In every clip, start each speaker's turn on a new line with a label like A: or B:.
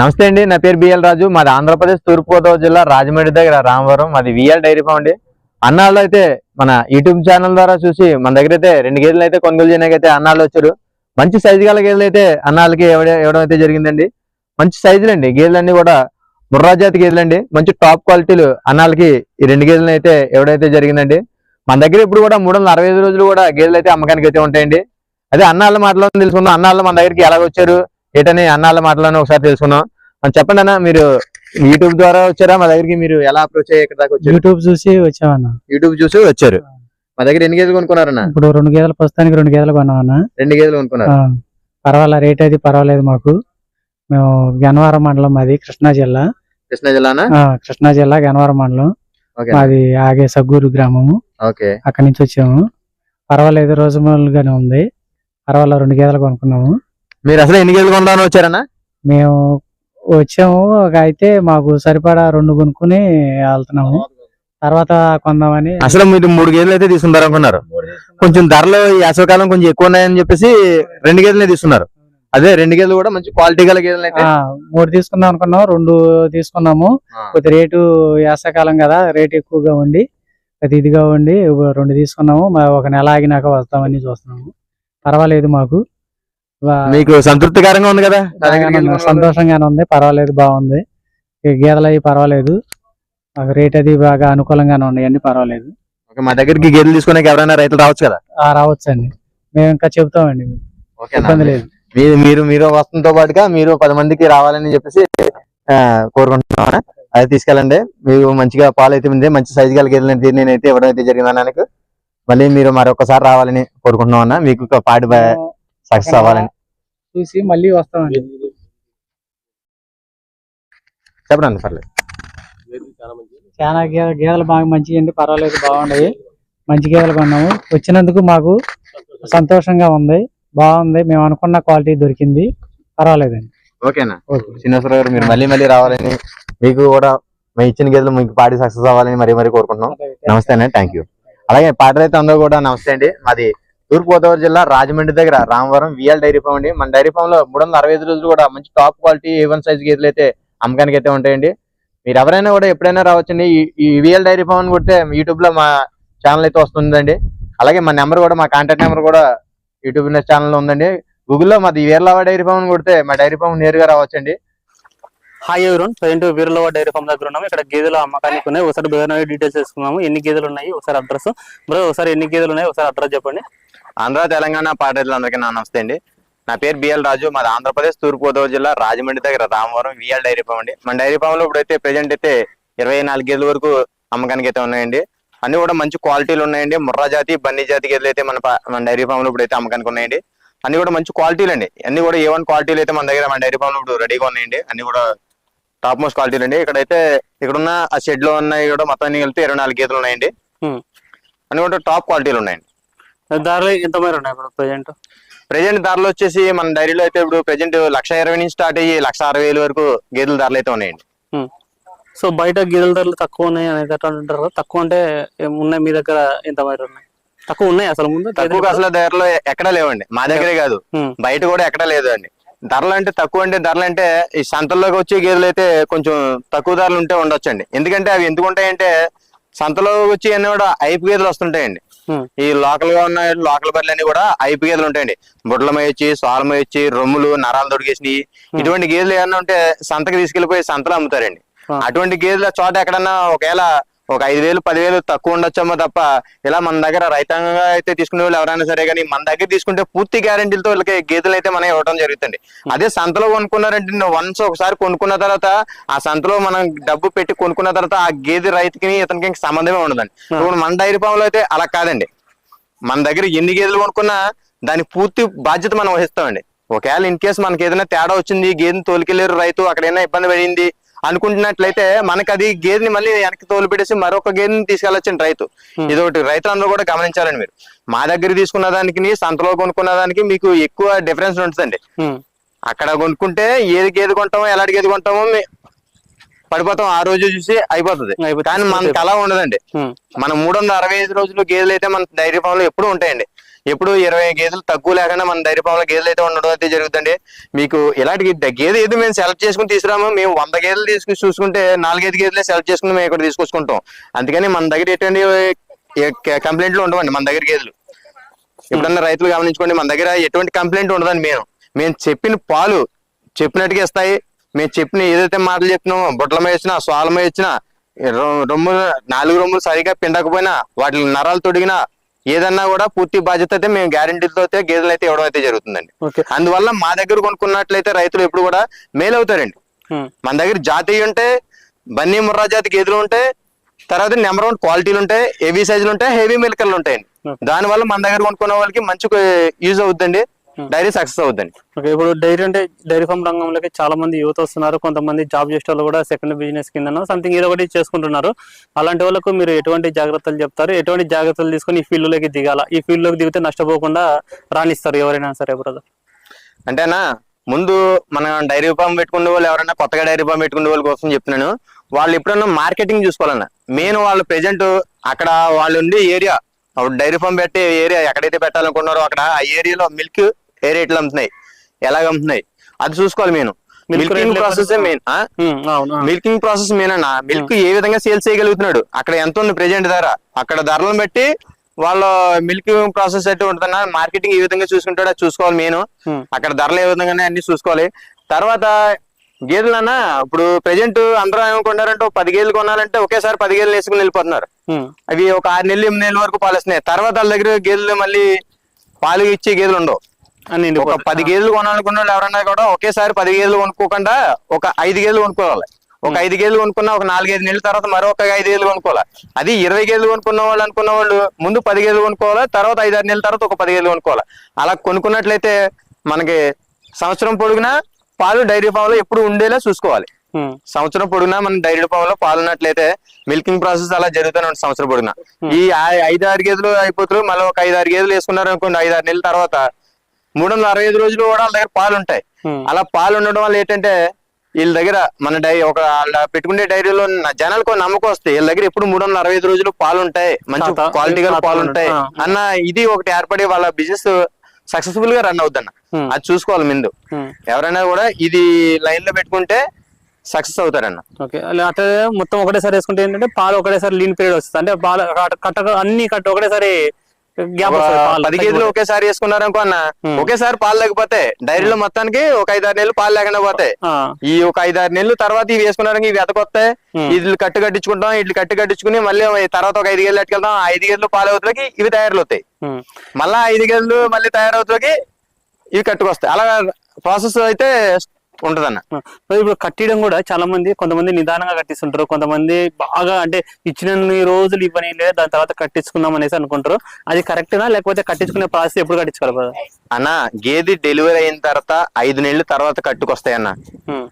A: నమస్తే అండి, నా పేరు బిఎల్ రాజు. మాది ఆంధ్రప్రదేశ్ తూర్పుగోదావరి జిల్లా రాజమండ్రి దగ్గర రామవరం. మాది విఎల్ డైరీ ఫామ్ అండి. అన్నాళ్ళు అయితే మన యూట్యూబ్ ఛానల్ ద్వారా చూసి మన దగ్గర అయితే 2 గేదెలు అయితే కొనుగోలు చేయడానికి అయితే అన్నాళ్ళు వచ్చారు. మంచి సైజు గల గేదెలు అయితే అన్నాళ్ళకి ఇవ్వడం అయితే జరిగిందండి. మంచి సైజులు అండి, గేదెలన్నీ కూడా ముర్రా జాతి గేదెలు అండి. మంచి టాప్ క్వాలిటీలు అన్నాళ్ళకి ఈ 2 గేదెలు అయితే ఇవ్వడైతే జరిగిందండి. మన దగ్గర ఇప్పుడు కూడా 365 రోజులు కూడా గేదెలు అయితే అమ్మకానికి అయితే ఉంటాయండి. అదే అన్నాళ్ళ మాటలో తెలుసుకుందాం. అన్నాళ్ళు మన దగ్గరికి ఎలా వచ్చారు ఏంటని అన్నాళ్ళ మాటలను ఒకసారి తెలుసుకుందాం. చెప్పండి అన్న, మీరు యూట్యూబ్ ద్వారా వచ్చారా? మా దగ్గరికి మీరు ఎలా అప్రోచ్ అయ్యి ఇక్కడ దాకా వచ్చారు?
B: యూట్యూబ్ చూసి వచ్చామన్న.
A: యూట్యూబ్ చూసి వచ్చారు. మా దగ్గర ఎన్ని గేదెలు కొనుక్కున్నారన్న?
B: ఇప్పుడు 2 గేదెలు, ప్రస్తుతానికి 2 గేదెలు కొన్నామన్న.
A: 2 గేదెలు కొనుక్కున్నారు.
B: పర్వాలే, రేట్ అయితే పర్వాలేదు మాకు. మేము గన్నవరం మండలం, మాది కృష్ణా జిల్లా.
A: కృష్ణా జిల్లానా?
B: కృష్ణా జిల్లా గన్నవరం మండలం. మాది ఆగే సగ్గూరు గ్రామము. అక్కడి నుంచి వచ్చాము. పర్వాలేదు, రోజుగానే ఉంది. పర్వాలేదు, 2 గేదెలు కొనుక్కున్నాము.
A: మీరు అసలు ఎన్ని గేదెలు కొందామని వచ్చారన్నా?
B: మేము వచ్చాము, అయితే మాకు సరిపడా 2 కొనుక్కుని వెళ్తున్నాము. తర్వాత కొందామని.
A: అసలు మీరు 3 గేదెలు అయితే తీసుకుంటారు అనుకున్నారు. కొంచెం ధరలు వేసవకాలం కొంచెం ఎక్కువ ఉన్నాయని చెప్పేసి 2 గేదెలే తీసుకున్నారు. అదే 2 గేదెలు కూడా మంచి క్వాలిటీ గల గేదెలు అయితే
B: 3 తీసుకుందాం అనుకున్నాము, 2 తీసుకున్నాము. కొద్ది రేటు వేసవకాలం కదా, రేటు ఎక్కువగా ఉండి కొద్ది ఇదిగా ఉండి 2 తీసుకున్నాము. ఒక నెల ఆగినాక వస్తామని చూస్తున్నాము. పర్వాలేదు, మాకు
A: మీకు సంతృప్తికరంగా ఉంది కదా?
B: సంతోషంగానే ఉంది, పర్వాలేదు, బాగుంది. గేదెలు అవి పర్వాలేదు, రేట్ అది బాగా అనుకూలంగానే ఉన్నాయి, అన్ని పర్వాలేదు.
A: మా దగ్గరికి గేదెలు తీసుకునే ఎవరైనా రైతులు రావచ్చు కదా?
B: రావచ్చు అండి, మేము ఇంకా చెబుతామండి, ఇబ్బంది లేదు.
A: మీరు వస్తుంతో పాటుగా మీరు 10 మందికి రావాలని చెప్పేసి కోరుకుంటున్నాను. అది తీసుకెళ్ళండి. మీరు మంచిగా పాలు అయితే ఉంది, మంచి సైజు గల గేదెలు నేనైతే ఇవ్వడం అయితే జరిగింది అన్నానికి. మళ్ళీ మీరు మరొకసారి రావాలని కోరుకుంటున్నాం అన్న. మీకు పాడి సక్సెస్ అవ్వాలని
B: చూసి మళ్ళీ వస్తామండి.
A: చెప్పండి, పర్లేదు.
B: చాలా గేదెలు బాగా మంచిగా అండి, పర్వాలేదు, బాగున్నాయి. మంచి గేదెలు కొన్నాము. వచ్చినందుకు మాకు సంతోషంగా ఉంది, బాగుంది. మేము అనుకున్న క్వాలిటీ దొరికింది, పర్వాలేదండి.
A: ఓకేనా? శ్రీనివాసరావు గారు, మీరు మళ్ళీ రావాలని, మీకు కూడా మేము ఇచ్చిన గేదెలు మీకు పాడి సక్సెస్ అవ్వాలని మరీ కోరుకుంటున్నాం. నమస్తే అండి, థ్యాంక్ యూ. అలాగే పాడి రైతు అందరూ కూడా నమస్తే అండి. మాది తూర్పుగోదావరి జిల్లా రాజమండ్రి దగ్గర రామవరం విఎల్ డైరీ ఫామ్ అండి. మన డైరీ ఫామ్ లో 365 రోజులు కూడా మంచి టాప్ క్వాలిటీ A1 సైజ్ గేదెలు అయితే అమ్మకానికి అయితే ఉంటాయండి. మీరు ఎవరైనా కూడా ఎప్పుడైనా రావచ్చండి. ఈ విఎల్ డైరీ ఫామ్ అని కొడితే యూట్యూబ్ లో మా ఛానల్ అయితే వస్తుందండి. అలాగే మా నెంబర్ కూడా, మా కాంటాక్ట్ నెంబర్ కూడా యూట్యూబ్ ఛానల్ లో ఉందండి. గూగుల్లో మాది వీర్లవ డైరీ ఫామ్ అని కొడితే మా డైరీ ఫామ్ నేరుగా రావచ్చండి.
C: Hi everyone, present Veerlava dairy farm దగ్గర ఉన్నాము. ఇక్కడ గేదెలు అమ్మకానికి ఉన్నాయి. ఒకసారి డీటెయిల్స్ తెలుసుకున్నాము. ఎన్ని గేదెలు ఉన్నాయి ఒకసారి అడ్రస్, ఒకసారి ఎన్ని గేదెలు ఉన్నాయి ఒకసారి అడ్రస్ చెప్పండి.
A: ఆంధ్ర తెలంగాణ పాడి రైతులందరికీ నమస్తే అండి. నా పేరు బిఎల్ రాజు. మాది ఆంధ్రప్రదేశ్ తూర్పుగోదావరి జిల్లా రాజమండ్రి దగ్గర రామవరం విఎల్ డైరీ ఫామ్ అండి. మన డైరీ ఫామ్ లో ఇప్పుడైతే ప్రెజెంట్ అయితే 24 గేదెల వరకు అమ్మకానికి అయితే ఉన్నాయండి. అన్ని కూడా మంచి క్వాలిటీలు ఉన్నాయండి. ముర్రా జాతి, బన్నీ జాతి గేదెలు అయితే మన డైరీ ఫామ్ లో ఇప్పుడైతే అమ్మకానికి ఉన్నాయండి. అన్ని కూడా మంచి క్వాలిటీలు అండి. అన్ని కూడా A1 క్వాలిటీలు అయితే మన డైరీ ఫామ్ లో ఇప్పుడు రెడీగా ఉన్నాయండి. అన్ని కూడా టాప్ మోస్ట్ క్వాలిటీలు అండి. ఇక్కడున్న ఆ షెడ్ లో ఉన్నాయి కూడా మొత్తం అన్ని కలిపి 24 గేదెలు ఉన్నాయండి. అన్ని కూడా టాప్ క్వాలిటీలు ఉన్నాయండి.
C: ధరలు ఎంత మేర ఉన్నాయి ఇప్పుడు
A: ప్రెజెంట్ ధరలు వచ్చేసి మన డైరీలో అయితే ఇప్పుడు ప్రెజెంట్ 1,20,000 నుంచి స్టార్ట్ అయ్యి 1,60,000 వరకు గేదెల ధరలు అయితే ఉన్నాయండి.
C: సో బయట గేదెల ధరలు తక్కువ ఉన్నాయి అనేది అంటారు. తక్కువ అంటే ఉన్నాయి, మీ దగ్గర ఎంత మేర ఉన్నాయి? తక్కువ ఉన్నాయి అసలు? ముందు
A: తక్కువ అసలు ధరలు ఎక్కడా లేవండి, మా దగ్గరే కాదు బయట కూడా ఎక్కడా లేదు అండి. ధరలు అంటే తక్కువ అంటే ధరలు అంటే ఈ సంతల్లోకి వచ్చే గేదెలు అయితే కొంచెం తక్కువ ధరలు ఉంటే ఉండొచ్చండి. ఎందుకంటే అవి ఎందుకు ఉంటాయంటే సంతలో వచ్చి అన్ని కూడా ఐపు గేదెలు వస్తుంటాయండి. ఈ లోకల్ గా ఉన్న లోకల్ బర్రెలు అన్ని కూడా ఐపు గేదెలు ఉంటాయండి. బుడ్లమై వచ్చి, సోలమై వచ్చి, రొమ్ములు నరాలు దొడిగేసినవి ఇటువంటి గేదెలు ఏమన్నా ఉంటే సంతకి తీసుకెళ్లిపోయి సంతలో అమ్ముతారండి. అటువంటి గేదెల చోట ఎక్కడన్నా ఒకవేళ ఒక 5,000 10,000 తక్కువ ఉండొచ్చామో తప్ప ఇలా మన దగ్గర రైతాంగంగా అయితే తీసుకునే వాళ్ళు ఎవరైనా సరే కానీ మన దగ్గర తీసుకుంటే పూర్తి గ్యారెంటీలతో వీళ్ళకి గేదెలు అయితే మనం ఇవ్వడం జరుగుతుంది. అదే సంతలో కొనుక్కున్నారంటే వన్స్ ఒకసారి కొనుక్కున్న తర్వాత ఆ సంతలో మనం డబ్బు పెట్టి కొనుక్కున్న తర్వాత ఆ గేదె రైతుకి ఇతనికి సంబంధమే ఉండదండి. ఇప్పుడు మన డైరీ ఫామ్ లో అయితే అలా కాదండి. మన దగ్గర ఎన్ని గేదెలు కొనుక్కున్నా దానికి పూర్తి బాధ్యత మనం వహిస్తామండి. ఒకవేళ ఇన్ కేసు మనకి ఏదైనా తేడా వచ్చింది, గేదెని తోలుకెళ్లేరు రైతు, అక్కడ ఏదైనా ఇబ్బంది పడింది అనుకుంటున్నట్లయితే మనకి అది గేదెని మళ్ళీ వెనక్కి తోలు పెట్టేసి మరొక గేదెని తీసుకెళ్లొచ్చండి రైతు. ఇదొకటి రైతులందరూ కూడా గమనించాలండి. మీరు మా దగ్గర తీసుకున్న దానికి సంతలో కొనుక్కున్న దానికి మీకు ఎక్కువ డిఫరెన్స్ ఉంటుందండి. అక్కడ కొనుక్కుంటే ఏది గేదె కొంటామో ఎలాంటి గేదె కొంటామో పడిపోతాం, ఆ రోజు చూసి అయిపోతుంది. కానీ మనకి అలా ఉండదండి. మన 365 రోజులు గేదెలు అయితే మన డైరీ ఫామ్ లో ఎప్పుడు ఉంటాయండి. ఎప్పుడు 20 గేదెలు తక్కువ లేకుండా మన డైరీ ఫామ్ లో గేదెలు అయితే ఉండడం అయితే జరుగుతుంది. మీకు ఇలాంటి గేదె ఏది మేము సెలెక్ట్ చేసుకుని తీసుకురాము. మేము 100 గేదెలు తీసుకుని చూసుకుంటే 4-5 గేదెలే సెలెక్ట్ చేసుకుని మేము ఇక్కడ తీసుకొచ్చుకుంటాం. అందుకని మన దగ్గర ఎటువంటి కంప్లైంట్లు ఉండవండి. మన దగ్గర గేదెలు ఎప్పుడన్నా రైతులు గమనించుకోండి, మన దగ్గర ఎటువంటి కంప్లైంట్ ఉండదండి. మేము చెప్పిన పాలు చెప్పినట్టుగా ఇస్తాయి. మేము చెప్పిన ఏదైతే మాటలు చెప్పినామో, బొట్లమ వేసినా సోలమ వేసినా, రొమ్ములు 4 రొమ్ములు సరిగా పిండకపోయినా, వాటి నరాలు తొడిగినా, ఏదన్నా కూడా పూర్తి బాధ్యత అయితే మేము గ్యారంటీతో అయితే గేదెలు అయితే ఇవ్వడం అయితే జరుగుతుందండి. అందువల్ల మా దగ్గర కొనుక్కున్నట్లయితే రైతులు ఎప్పుడు కూడా మేలు అవుతారండి. మన దగ్గర జాతీయ ఉంటాయి, బన్నీ ముర్రా జాతి గేదెలు ఉంటాయి, తర్వాత నెంబర్ 1 క్వాలిటీలు ఉంటాయి, హెవీ సైజులు ఉంటాయి, హెవీ మిల్కర్లు ఉంటాయండి. దానివల్ల మన దగ్గర కొనుక్కున్న వాళ్ళకి మంచి యూజ్ అవుతుందండి, డైరీ సక్సెస్ అవుతుంది.
C: ఇప్పుడు డైరీ అంటే డైరీ ఫామ్ రంగంలోకి చాలా మంది యువత వస్తున్నారు. కొంతమంది జాబ్ చేసే వాళ్ళు కూడా సెకండ్ బిజినెస్ కింద సంథింగ్ ఏదో ఒకటి చేసుకుంటున్నారు. అలాంటి వాళ్ళకు మీరు ఎటువంటి జాగ్రత్తలు చెప్తారు? ఎటువంటి జాగ్రత్తలు తీసుకొని ఈ ఫీల్డ్ లోకి దిగాల, ఈ ఫీల్డ్ లోకి దిగితే నష్టపోకుండా రాణిస్తారు ఎవరైనా సరే బ్రదర్?
A: అంటేనా ముందు మన డైరీ ఫామ్ పెట్టుకునే వాళ్ళు ఎవరైనా కొత్తగా డైరీ ఫామ్ పెట్టుకునే వాళ్ళ కోసం చెప్తున్నాను. వాళ్ళు ఎప్పుడన్నా మార్కెటింగ్ చూసుకోవాలన్నా మెయిన్ వాళ్ళు ప్రెజెంట్ అక్కడ వాళ్ళు ఉండే ఏరియా, డైరీ ఫామ్ పెట్టే ఏరియా ఎక్కడైతే పెట్టాలనుకున్నారో అక్కడ ఆ ఏరియాలో మిల్క్ ఏ రేట్లు అమ్ముతున్నాయి, ఎలాగ అమ్ముతున్నాయి అది చూసుకోవాలి. Milking process main. Milking process main అన్న. మిల్క్ ఏ విధంగా సేల్స్ చేయగలుగుతున్నాడు, అక్కడ ఎంత ఉంది ప్రెజెంట్ ధర, అక్కడ ధరలను బట్టి వాళ్ళ మిల్క్ ప్రాసెస్ అయితే ఉంటుందన్న. మార్కెటింగ్ ఏ విధంగా చూసుకుంటాడో అది చూసుకోవాలి మెయిన్. అక్కడ ధరలు ఏ విధంగానే అన్ని చూసుకోవాలి. తర్వాత గేదెలన్నా ఇప్పుడు ప్రెజెంట్ అందరూ ఏమనుకుంటారంటే 10 గేదెలు కొనాలంటే ఒకేసారి 10 గేదెలు వేసుకుని వెళ్ళిపోతున్నారు. అవి ఒక 6 నెలలు 8 నెలల వరకు పాలిస్తున్నాయి. తర్వాత వాళ్ళ దగ్గర గేదెలు మళ్ళీ పాలు ఇచ్చే గేదెలు ఉండవు. ఒక 10 గేదెలు కొనాలనుకున్న వాళ్ళు ఎవరన్నా కూడా ఒకేసారి 10 గేదెలు కొనుక్కోకుండా ఒక 5 గేదెలు కొనుక్కోవాలి. ఒక 5 గేదెలు కొనుక్కున్నా ఒక 4-5 నెలల తర్వాత మరొక 5 గేదెలు కొనుక్కోవాలి. అది 20 గేదెలు కొనుక్కున్న వాళ్ళు అనుకున్న వాళ్ళు ముందు 10 గేదెలు కొనుక్కోవాలి, తర్వాత 5-6 నెలల తర్వాత ఒక 10 గేదెలు కొనుక్కోవాలి. అలా కొనుక్కున్నట్లయితే మనకి సంవత్సరం పొడుగునా పాలు డైరీ ఫామ్ లో ఎప్పుడు ఉండేలా చూసుకోవాలి. సంవత్సరం పొడుగునా మన డైరీ ఫామ్ లో పాలు ఉన్నట్లయితే మిల్కింగ్ ప్రాసెస్ అలా జరుగుతూనే ఉంటుంది సంవత్సరం పొడుగునా. ఈ 5-6 గేదెలు అయిపోతారు, మళ్ళీ ఒక 5-6 గేదెలు వేసుకున్నారు అనుకోండి, 5-6 నెలల తర్వాత 365 రోజులు కూడా వాళ్ళ దగ్గర పాలు ఉంటాయి. అలా పాలు ఉండడం వల్ల ఏంటంటే వీళ్ళ దగ్గర మన వాళ్ళ పెట్టుకునే డైరీలో జనాలకు నమ్మకం వస్తాయి. వీళ్ళ దగ్గర ఎప్పుడు 365 రోజులు పాలు ఉంటాయి, మంచి క్వాలిటీ గా పాలు ఉంటాయి అన్న ఇది ఒకటి ఏర్పడి వాళ్ళ బిజినెస్ సక్సెస్ఫుల్ గా రన్ అవుద్దన్న. అది చూసుకోవాలి ముందు. ఎవరైనా కూడా ఇది లైన్ లో పెట్టుకుంటే సక్సెస్ అవుతారన్న.
C: ఓకే, అట్లా మొత్తం ఒకటేసారి వేసుకుంటే ఏంటంటే పాలు ఒకటేసారి లీన్ పీరియడ్ వస్తుంది. అంటే పాలు అన్ని ఒకటేసారి
A: 10 గేదెలు ఒకేసారి వేసుకున్నారు అనుకో అన్న, ఒకేసారి పాలు లేకపోతే డైరీలో మొత్తానికి ఒక 5-6 నెలలు పాలు లేకుండా పోతాయి. ఈ ఒక 5-6 నెలలు తర్వాత ఇవి వేసుకున్నారని ఇవి ఎతకొస్తాయి. వీళ్ళు కట్టుకుంటాం, ఇట్లు కట్టుకుని మళ్ళీ తర్వాత ఒక 5 గేదెలు ఎట్టుకెళ్తాం. 5 గేదెలు పాలు అవుతాయి, ఇవి తయారవుతాయి. మళ్ళా 5 గేదెలు మళ్ళీ తయారవుతాయి, ఇవి కట్టుకొస్తాయి. అలా ప్రాసెస్ అయితే ఉంటదన్న.
C: ఇప్పుడు కట్టడం కూడా చాలా మంది, కొంతమంది నిదానంగా కట్టిస్తుంటారు, కొంతమంది బాగా అంటే ఇచ్చిన రోజులు ఇవ్వని లేదా దాని తర్వాత కట్టించుకుందాం అనేసి అనుకుంటారు. అది కరెక్టేనా, లేకపోతే కట్టించుకునే ప్రాసెస్ ఎప్పుడు కట్టించుకోవాలి
A: అన్న? గేదె డెలివరీ అయిన తర్వాత 5 నెలల తర్వాత కట్టుకొస్తాయి అన్న.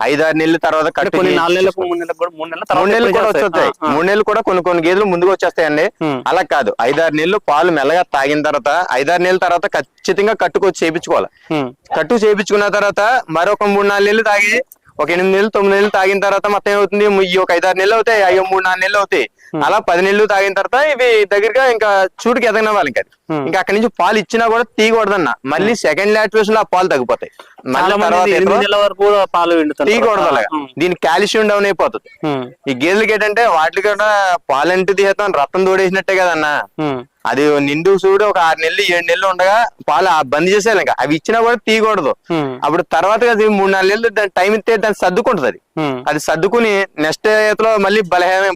A: 5-6 నెలల తర్వాత కట్టు
C: 4 నెలలకు 3 నెలలు
A: కూడా వచ్చేస్తాయి. 3 నెలలు కూడా కొన్ని గేదెలు ముందుకు వచ్చేస్తాయండి. అలా కాదు, 5-6 నెలలు పాలు మెల్లగా తాగిన తర్వాత 5-6 నెలల తర్వాత ఖచ్చితంగా కట్టుకొచ్చి చేయించుకోవాలి. కట్టు చేయించుకున్న తర్వాత మరొక 3-4 నెలలు తాగి ఒక 8 నెలలు 9 నెలలు తాగిన తర్వాత మొత్తం ఏమవుతుంది, ఈ ఒక 5-6 నెలలు అవుతాయి, అయ్యో 3-4 నెలలు అవుతాయి. అలా 10 నెలలు తాగిన తర్వాత ఇవి దగ్గరగా ఇంకా చూడుకి ఎదగనవ్వాలి. ఇంకా అక్కడి నుంచి పాలు ఇచ్చినా కూడా తీయకూడదన్న. మళ్ళీ సెకండ్ లాక్టేషన్ లో ఆ పాలు తగ్గిపోతాయి. తీయకూడదు అలాగా. దీనికి కాల్షియం డౌన్ అయిపోతుంది. ఈ గేదెలకి ఏంటంటే వాటికి కూడా పాలు అంటే తీసేస్తాం, రక్తం తోడేసినట్టే కదన్నా. అది నిండు చూడు ఒక 6 నెలలు 7 నెలలు ఉండగా పాలు బంద్ చేసేయాలి. ఇంకా అవి ఇచ్చినా కూడా తీయకూడదు. అప్పుడు తర్వాత 3-4 నెలలు దాని టైం ఇస్తే దాన్ని సర్దుకుంటది. అది సర్దుకుని నెక్స్ట్ ఈతలో మళ్ళీ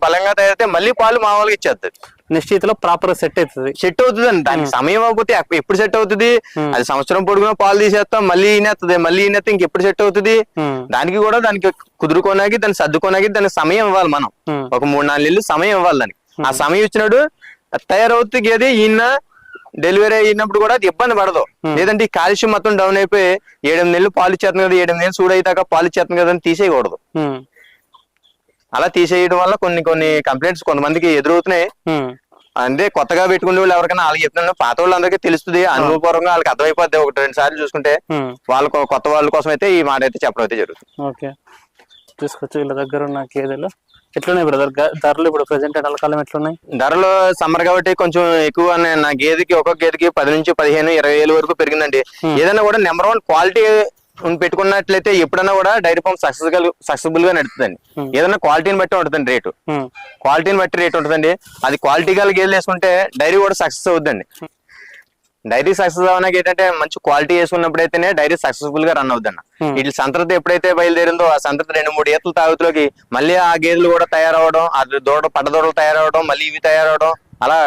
A: బలంగా తయారైతే మళ్ళీ పాలు మామూలుగా ఇచ్చేస్తుంది.
C: నెక్స్ట్ ఈతలో ప్రాపర్ సెట్
A: అవుతుంది అండి. దానికి సమయం అవ్వకపోతే ఎప్పుడు సెట్ అవుతుంది? అది సంవత్సరం పొడుగునా పాలు తీసేస్తాం, మళ్ళీ ఈనేస్తే ఇంకెప్పుడు సెట్ అవుతుంది? దానికి కూడా దానికి కుదురుకోనాకి దాన్ని సర్దుకోనాకి దానికి సమయం ఇవ్వాలి. మనం ఒక 3-4 నెలలు సమయం ఇవ్వాలి దానికి. ఆ సమయం ఇచ్చినాడు తయారవుతుంది గేది. ఈయన డెలివరీ అయినప్పుడు కూడా అది ఇబ్బంది పడదు. లేదంటే ఈ కాల్షియం మొత్తం డౌన్ అయిపోయి 7-8 నెలలు పాలు ఇచ్చేస్తుంది కదా, 7-8 నెలలు సూడైతాక పాలు ఇచ్చేస్తుంది కదా అని తీసేయకూడదు. అలా తీసేయడం వల్ల కొన్ని కంప్లైంట్స్ కొంతమందికి ఎదురవుతున్నాయి. అంటే కొత్తగా పెట్టుకునే వాళ్ళు ఎవరికైనా వాళ్ళకి చెప్తున్నాను, పాత వాళ్ళందరికీ తెలుస్తుంది, అనుభవపూర్వకంగా వాళ్ళకి అర్థమైపోద్ది. 1-2 సార్లు చూసుకుంటే వాళ్ళ కొత్త వాళ్ళ కోసం అయితే ఈ మాట అయితే చెప్పడం అయితే జరుగుతుంది.
C: ఓకే, తీసుకొచ్చి వీళ్ళ దగ్గర ఉన్న గేదెలు ఎట్లున్నాయి బ్రదర్ ధరలు ఇప్పుడు ప్రెసెంట్ ఎండాకాలం ఎట్లున్నాయి?
A: ధరలు సమ్మర్ కాబట్టి కొంచెం ఎక్కువ నా గేదెకి ఒక్కొక్క గేదెకి 10 నుంచి 15, 20 వేలు వరకు పెరిగిందండి. ఏదైనా కూడా నెంబర్ 1 క్వాలిటీ పెట్టుకున్నట్లయితే ఎప్పుడన్నా కూడా డైరీ ఫామ్ సక్సెస్ఫుల్ గా నడుతుందండి. ఏదైనా క్వాలిటీని బట్టి ఉంటుందండి రేటు, క్వాలిటీని బట్టి రేట్ ఉంటుందండి. అది క్వాలిటీ గల గేదెలు వేసుకుంటే డైరీ కూడా సక్సెస్ అవుతుందండి. డైరీ సక్సెస్ అవడానికి ఏంటంటే మంచి క్వాలిటీ వేసుకున్నప్పుడు అయితేనే డైరీ సక్సెస్ఫుల్ గా రన్ అవుద్దన్న. ఇట్లా సంతృప్తి ఎప్పుడైతే బయలుదేరిందో ఆ సంతృప్తి 2-3 ఏతల తాగుతులోకి మళ్ళీ ఆ గేదెలు కూడా తయారవడం, అది పడ్డదోడలు తయారవడం, మళ్ళీ ఇవి తయారవడం, అలా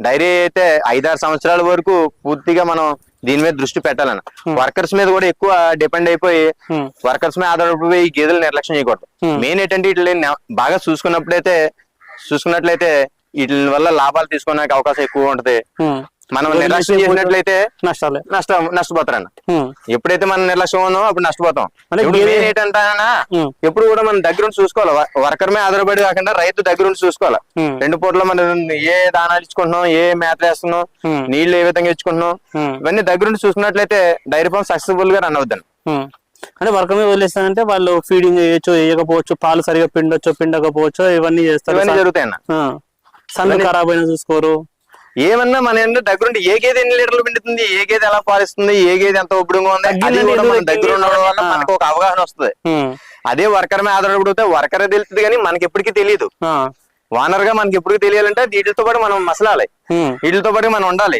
A: డైరీ అయితే 5-6 సంవత్సరాల వరకు పూర్తిగా మనం దీని మీద దృష్టి పెట్టాలన్న. వర్కర్స్ మీద కూడా ఎక్కువ డిపెండ్ అయిపోయి వర్కర్స్ మీద ఆధారపడిపోయి ఈ గేదెలు నిర్లక్ష్యం చేయకూడదు. మెయిన్ ఏంటంటే వీటిని బాగా చూసుకున్నట్లయితే వీటి వల్ల లాభాలు తీసుకోవడానికి అవకాశం ఎక్కువ ఉంటది. మనం నిర్లక్ష్యం చేసినట్లయితే నష్టపోతారన్న. ఎప్పుడైతే మనం నిర్లక్ష్యం ఉన్నామో అప్పుడు నష్టపోతాం. ఏంటంటే ఎప్పుడు కూడా మనం దగ్గరుండి చూసుకోవాలి. వర్కర్ మీద ఆధారపడి కాకుండా రైతు దగ్గరుండి చూసుకోవాలి. 2 పూటలో మనం ఏ దానాలు ఇచ్చుకుంటున్నాం, ఏ మేత వేస్తున్నాం, నీళ్లు ఏ విధంగా ఇచ్చుకుంటున్నాం, ఇవన్నీ దగ్గరుండి చూసుకున్నట్లయితే డైరీ ఫామ్ సక్సెస్ఫుల్ గా రన్ అవుద్దాం.
C: అంటే వర్కర్ మీద వదిలేస్తానంటే వాళ్ళు ఫీడింగ్ చేయొచ్చు, వేయకపోవచ్చు, పాలు సరిగా పిండకపోవచ్చు, ఇవన్నీ చేస్తారు.
A: ఇవన్నీ జరుగుతాయన్న.
C: సన్ ఖరాబ్ అయినా చూసుకోరు.
A: ఏమన్నా మన దగ్గరుండి ఏ గేదె ఎన్ని లీటర్లు పిండుతుంది, ఏ గేదె ఎలా పాలిస్తుంది, ఏ గేదె ఎంత ఉపయోగంగా ఉంది, అది కూడా మన దగ్గర ఉండడం వల్ల మనకు ఒక అవగాహన వస్తుంది. అదే వర్కర్ మీద ఆధారపడితే వర్కర్ తెలుస్తుంది కానీ మనకి ఎప్పటికీ తెలియదు. వానర్ గా మనకి ఎప్పటికీ తెలియాలంటే వీటితో పాటు మనం మసలాలి, వీటితో పాటు మనం ఉండాలి.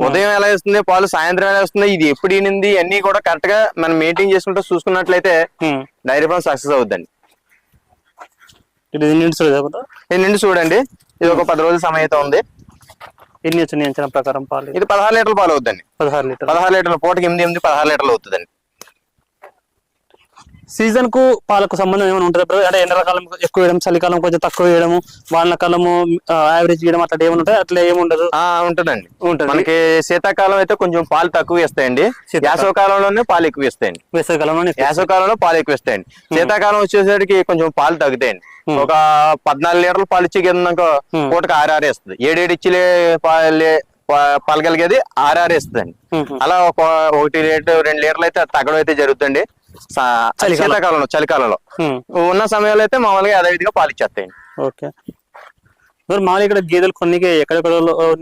A: ఉదయం ఎలా వేస్తుంది పాలు, సాయంత్రం ఎలా వస్తుంది, ఇది ఎప్పుడు ఈనింది, అన్ని కూడా కరెక్ట్ గా మనం మెయింటైన్ చేసుకుంటూ చూసుకున్నట్లయితే డైరీ ఫామ్ సక్సెస్ అవుద్దండి. నిండి చూడండి, ఇది ఒక 10 రోజుల సమయం అయితే ఉంది.
C: ఎన్ని వచ్చినాయి అంచనా ప్రకారం పాలు?
A: ఇది 16 లీటర్ల పాలు అవుతుందండి. 16 లీటర్ల పూటకి 8, 16 లీటర్లు అవుతుందండి.
C: సీజన్ కు పాలకు సంబంధం ఏమైనా ఉంటుంది? అంటే ఎండాకాలం ఎక్కువ వేయడం, చలికాలం కొంచెం తక్కువ వేయడము, వానకాలము యావరేజ్ వేయడం అట్లా ఏమైనా ఉంటాయి? అట్లా ఏముండదు.
A: ఉంటుందండి. మనకి శీతాకాలం అయితే కొంచెం పాలు తక్కువ ఇస్తాయండి, వేసవ కాలంలోనే పాలు ఎక్కువ ఇస్తాయండి. వేసవ కాలంలో పాలు ఎక్కువ ఇస్తాయండి. శీతాకాలం వచ్చేసరికి కొంచెం పాలు తగ్గుతాయండి. ఒక 14 లీటర్లు పాలు ఇచ్చి కింద పూటకు 6 ఇస్తుంది. 7 ఇచ్చి పాలగలిగేది 6 ఇస్తుందండి. అలా 1 లీటర్ 2 లీటర్లు అయితే తగ్గడం అయితే జరుగుతుంది శీతాకాలంలో. చలికాలంలో ఉన్న సమయంలో అయితే మామూలుగా యథావిధిగా పాలు ఇచ్చేస్తాయండి.
C: ఓకే. మరి మామూలుగా ఇక్కడ గేదెలు కొన్ని ఎక్కడెక్కడ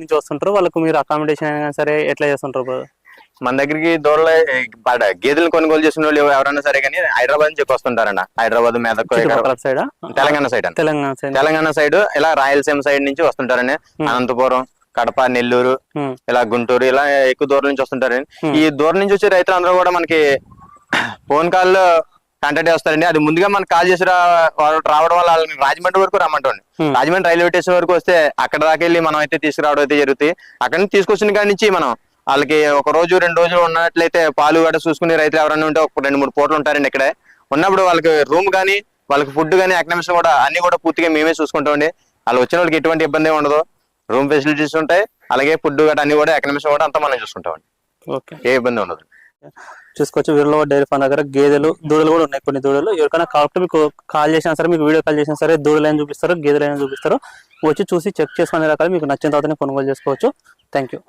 C: నుంచి వస్తుంటారు, వాళ్ళకు మీరు అకామిడేషన్ అయినా సరే ఎట్లా చేస్తుంటారు?
A: మన దగ్గరికి దూరంలో గేదెలు కొనుగోలు చేసిన వాళ్ళు ఎవరైనా సరే కానీ హైదరాబాద్ నుంచి వస్తుంటారన్న. హైదరాబాద్, మెదక్ సైడ్, తెలంగాణ సైడ్, ఇలా రాయలసీమ సైడ్ నుంచి వస్తుంటారని. అనంతపురం, కడప, నెల్లూరు, ఇలా గుంటూరు, ఇలా ఎక్కువ దూరం నుంచి వస్తుంటారని. ఈ దూరం నుంచి వచ్చే రైతులందరూ కూడా మనకి ఫోన్ కాల్ కాంటాక్ట్ చేస్తారండి. అది ముందుగా మనకు కాల్ చేసి రావడం వల్ల వాళ్ళని రాజమండ్రి వరకు రమ్మంటండి. రాజమండ్రి రైల్వే స్టేషన్ వరకు వస్తే అక్కడ దాకా వెళ్ళి మనం అయితే తీసుకురావడం అయితే జరుగుతుంది. అక్కడ నుంచి తీసుకొచ్చిన కాడి నుంచి మనం వాళ్ళకి 1 రోజు 2 రోజులు ఉన్నట్లయితే పాలు గట్రా చూసుకునే రైతులు ఎవరైనా ఉంటే ఒక 2-3 పూటలు ఉంటారండి ఇక్కడే. ఉన్నప్పుడు వాళ్ళకి రూమ్ కానీ, వాళ్ళకి ఫుడ్ కానీ, అకామిడేషన్ కూడా అన్ని కూడా పూర్తిగా మేమే చూసుకుంటామండి. వాళ్ళు వచ్చిన వాళ్ళకి ఎటువంటి ఇబ్బంది ఉండదు. రూమ్ ఫెసిలిటీస్ ఉంటాయి, అలాగే ఫుడ్ గట్రా అన్ని కూడా, అకామిడేషన్ కూడా అంతా మనం చూసుకుంటామండి. ఏ ఇబ్బంది ఉండదు.
C: చూసుకోవచ్చు. వీరిలో డైరీ ఫామ్ దగ్గర గేదెలు, దూడలు కూడా ఉన్నాయి. కొన్ని దూడలు ఎవరికైనా కాబట్టి మీకు కాల్ చేసినా సరే, మీకు వీడియో కాల్ చేసినా సరే, దూడలైనా చూపిస్తారు, గేదెలైనా చూపిస్తారు. వచ్చి చూసి చెక్ చేసుకునే రకాలు మీకు నచ్చిన తర్వాతనే కొనుగోలు చేసుకోవచ్చు. Thank you.